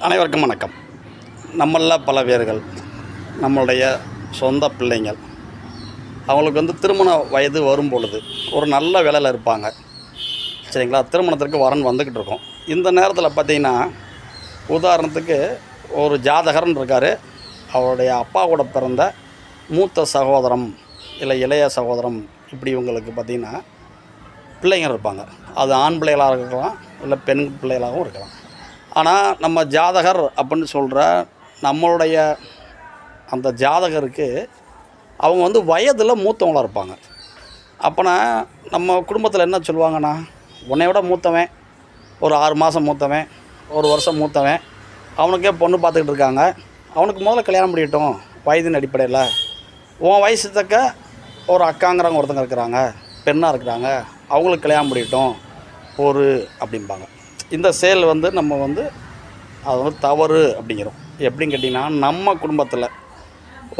அனைவருக்கும் வணக்கம். நம்மளில் பல பேர்கள் நம்மளுடைய சொந்த பிள்ளைங்கள் அவங்களுக்கு திருமண வயது வரும் பொழுது ஒரு நல்ல வேலையில் இருப்பாங்க. சரிங்களா? திருமணத்திற்கு வரன் வந்துக்கிட்டு இருக்கோம். இந்த நேரத்தில் பார்த்திங்கன்னா, உதாரணத்துக்கு ஒரு ஜாதகர்னு இருக்கார். அவருடைய அப்பா கூட பிறந்த மூத்த சகோதரம் இல்லை இளைய சகோதரம், இப்படி இவங்களுக்கு பார்த்திங்கன்னா பிள்ளைங்க இருப்பாங்க. அது ஆண் பிள்ளைகளாக இருக்கலாம், இல்லை பெண் பிள்ளைகளாகவும் இருக்கலாம். ஆனால் நம்ம ஜாதகர் அப்படின்னு சொல்கிற நம்மளுடைய அந்த ஜாதகருக்கு அவங்க வயதில் மூத்தவங்களாக இருப்பாங்க. அப்போனா நம்ம குடும்பத்தில் என்ன சொல்லுவாங்கன்னா, உன்னை விட மூத்தவன், ஒரு 6 மாதம் மூத்தவன், ஒரு வருஷம் மூத்தவன், அவனுக்கே பொண்ணு பார்த்துக்கிட்டு இருக்காங்க, அவனுக்கு முதல்ல கல்யாணம் பண்ணிட்டோம் வயதின் அடிப்படையில். உன் வயசு தக்க ஒரு அக்காங்கிறவங்க ஒருத்தங்க இருக்கிறாங்க, பெண்ணாக இருக்கிறாங்க, அவங்களுக்கு கல்யாணம் பண்ணிட்டோம் ஒரு அப்படிம்பாங்க. இந்த செயல் நம்ம அது தவறு அப்படிங்கிறோம். எப்படின்னு கேட்டிங்கன்னா, நம்ம குடும்பத்தில்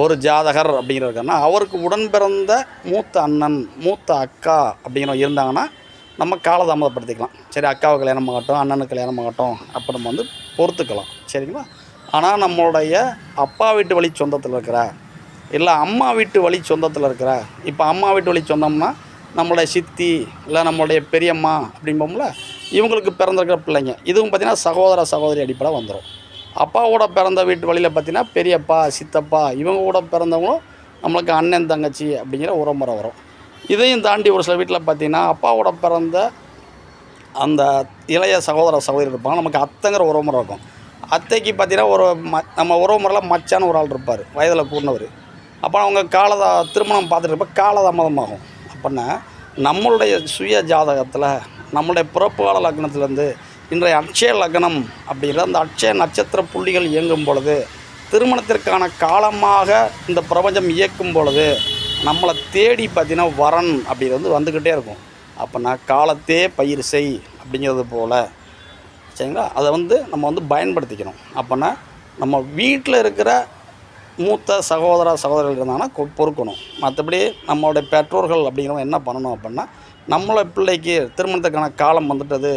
ஒரு ஜாதகர் அப்படிங்கிறதுனா அவருக்கு உடன் பிறந்த மூத்த அண்ணன் மூத்த அக்கா அப்படிங்கிறவங்க இருந்தாங்கன்னா நம்ம காலதாமதப்படுத்திக்கலாம். சரி, அக்காவை கல்யாணம் ஆகட்டும், அண்ணனுக்கு கல்யாணம் ஆகட்டும், அப்போ நம்ம பொறுத்துக்கலாம். சரிங்களா? ஆனால் நம்மளுடைய அப்பா வீட்டு வழி சொந்தத்தில் இருக்கிற, இல்லை அம்மா வீட்டு வழி சொந்தத்தில் இருக்கிற, இப்போ அம்மா வீட்டு வழி சொந்தம்னா நம்மளுடைய சித்தி இல்லை நம்மளுடைய பெரியம்மா அப்படிம்போம்ல, இவங்களுக்கு பிறந்திருக்கிற பிள்ளைங்க, இதுவும் பார்த்திங்கன்னா சகோதர சகோதரி அடிப்படை வந்துடும். அப்பாவோட பிறந்த வீட்டு வழியில் பார்த்திங்கன்னா பெரியப்பா சித்தப்பா இவங்க கூட பிறந்தவங்களும் நம்மளுக்கு அண்ணன் தங்கச்சி அப்படிங்கிற உறவுமுறை வரும். இதையும் தாண்டி ஒரு சில வீட்டில் பார்த்திங்கன்னா அப்பாவோட பிறந்த அந்த இளைய சகோதர சகோதரி இருப்பாங்க, நமக்கு அத்தைங்கிற உறவுமுறை இருக்கும். அத்தைக்கு பார்த்திங்கன்னா ஒரு நம்ம உறவுமுறையில் மச்சான ஒரு ஆள் இருப்பார், வயதில் கூடினவர். அப்போ அவங்க திருமணம் பார்த்துட்டு இருப்ப காலதாமதமாகும். அப்படின்னா நம்மளுடைய சுய ஜாதகத்தில் நம்மளுடைய பிறப்பு கால லக்னத்திலேருந்து இன்றைய அட்சய லக்னம் அப்படிங்கிற அந்த அட்சய நட்சத்திர புள்ளிகள் இயங்கும் பொழுது, திருமணத்திற்கான காலமாக இந்த பிரபஞ்சம் இயக்கும் பொழுது நம்மளை தேடி பார்த்திங்கன்னா வரன் அப்படிங்கிறது வந்துக்கிட்டே இருக்கும். அப்போனா காலத்தே பயிர் செய் அப்படிங்கிறது போல், சரிங்களா? அதை நம்ம பயன்படுத்திக்கணும். அப்போனா நம்ம வீட்டில் இருக்கிற மூத்த சகோதர சகோதரர்கள் இருந்தாங்கன்னா பொறுக்கணும். மற்றபடி நம்மளுடைய பெற்றோர்கள் அப்படிங்கிறவங்க என்ன பண்ணணும் அப்படின்னா, நம்மளை பிள்ளைக்கு திருமணத்துக்கான காலம் வந்துட்டது,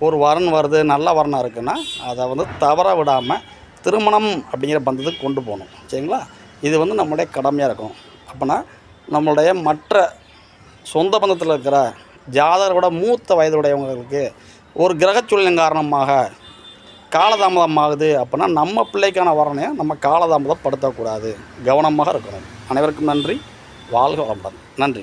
ஒரு வரன் வருது, நல்ல வரனாக இருக்குன்னா அதை தவற விடாமல் திருமணம் அப்படிங்கிற பந்தத்துக்கு கொண்டு போகணும். சரிங்களா? இது நம்மளுடைய கடமையாக இருக்கணும். அப்போனா நம்மளுடைய மற்ற சொந்த பந்தத்தில் இருக்கிற ஜாதகரோட மூத்த வயதுடையவங்களுக்கு ஒரு கிரகச்சூழலின் காரணமாக காலதாமதமாகுது அப்படின்னா நம்ம பிள்ளைக்கான வரனையை நம்ம காலதாமதப்படுத்தக்கூடாது, கவனமாக இருக்கணும். அனைவருக்கும் நன்றி. வாழ்க வளமுடன். நன்றி.